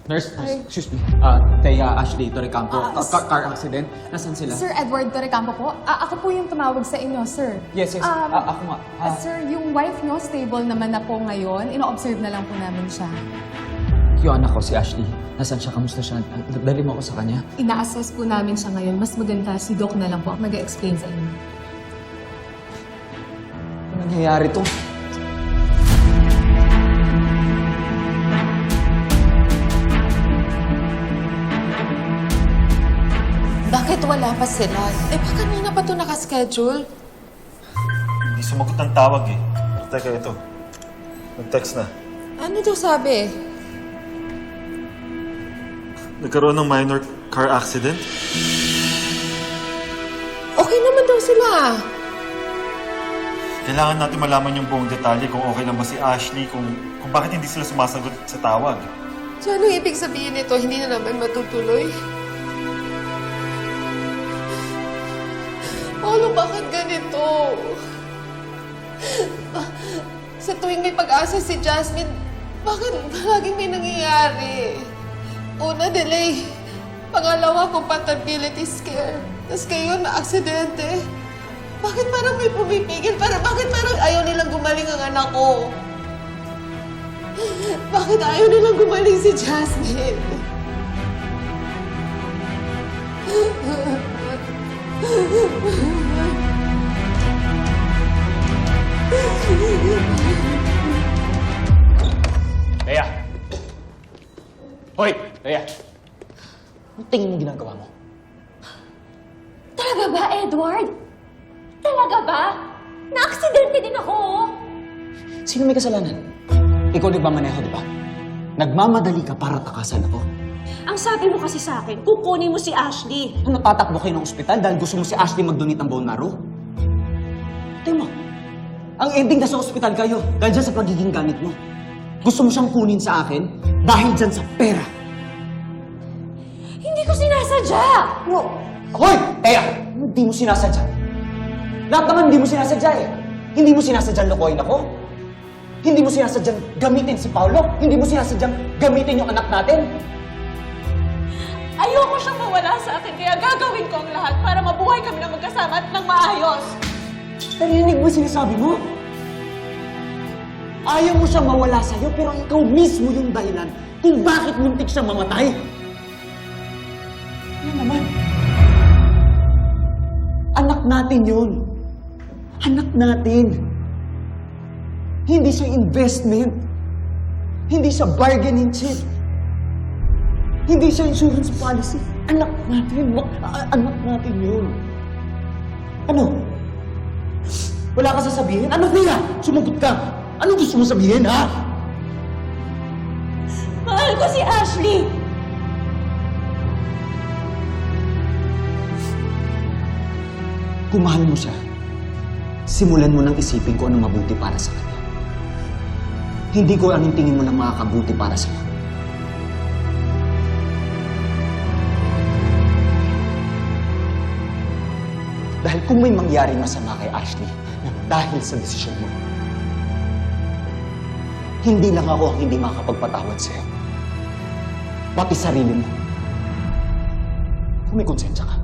Nurse, Ay. excuse me. Thea, Ashley, Torrecampo. Car accident. Nasaan sila? Sir Edward Torrecampo po. Ako po yung tumawag sa inyo, sir. Yes, yes. Ako nga. Sir, yung wife nyo stable naman na po ngayon. Ino-observe na lang po namin siya. Yung anak ko, si Ashley. Nasaan siya? Kamusta siya? Dali mo ako sa kanya. Ina-assess po namin siya ngayon. Mas maganda si Doc na lang po ang mag-explain sa inyo. Ano nangyayari to? Bakit wala pa sila? Eh, pa kanina pa ito nakaschedule? Hindi sumagot ng tawag eh. Teka, ito. Nag-text na. Ano daw sabi? Nagkaroon ng minor car accident. Okay naman daw sila. Kailangan natin malaman yung buong detalye kung okay lang ba si Ashley, kung bakit hindi sila sumasagot sa tawag. So, ano ibig sabihin nito? Hindi na naman matutuloy? Paolo, bakit ganito? Sa tuwing may pag-asa si Jasmine, bakit laging may nangyayari? Una, delay. Pangalawa, compatibility scare. Tapos kayo, na-aksidente. Bakit parang may pumipigil? Bakit parang ayaw nilang gumaling ang anak ko? Bakit ayaw nilang gumaling si Jasmine? Thea! Hoy! Thea! Anong tingin mo ginagawa mo? Talaga ba, Edward? Talaga ba? Na-aksidente din ako, oh. Sino may kasalanan? Ikaw nagmamaneho, di ba? Nagmamadali ka para takasan ako. Ang sabi mo kasi sa akin, kukunin mo si Ashley. Ano, tatakbo kayo ng ospital dahil gusto mo si Ashley mag-donate ng bone marrow? Tingnan mo, ang ending na sa ospital kayo dahil dyan sa pagiging ganit mo. Gusto mo siyang kunin sa akin dahil dyan sa pera. Hindi ko sinasadya! No. Hoy! Thea! Hindi mo sinasadya. Lahat naman hindi mo sinasadya eh. Hindi mo sinasadyang lokohin ako. Hindi mo sinasadyang gamitin si Paolo. Hindi mo sinasadyang gamitin yung anak natin. Ayoko siyang mawala sa akin, kaya gagawin ko ang lahat para mabuhay kami na magkasama at ng maayos. Narinig mo sinasabi mo? Ayaw mo siyang mawala sa'yo, pero ikaw mismo yung dahilan kung bakit muntik siyang mamatay. Ano naman? Anak natin yun. Anak natin. Hindi siya investment. Hindi siya bargaining chip. Hindi siya insurance policy. Anak natin. Anak natin yun. Ano? Wala ka sasabihin? Ano, Thea? Sumagot ka. Ano gusto mo sabihin, ha? Mahal ko si Ashley! Kung mahal mo siya, simulan mo nang isipin ko ano mabuti para sa kanya. Hindi ko anong tingin mo na makakabuti para sa'yo. Dahil kung may mangyaring masama kay Ashley na dahil sa desisyon mo, hindi lang ako ang hindi makakapagpatawad sa'yo. Pati sarili mo. Kung may konsensya ka.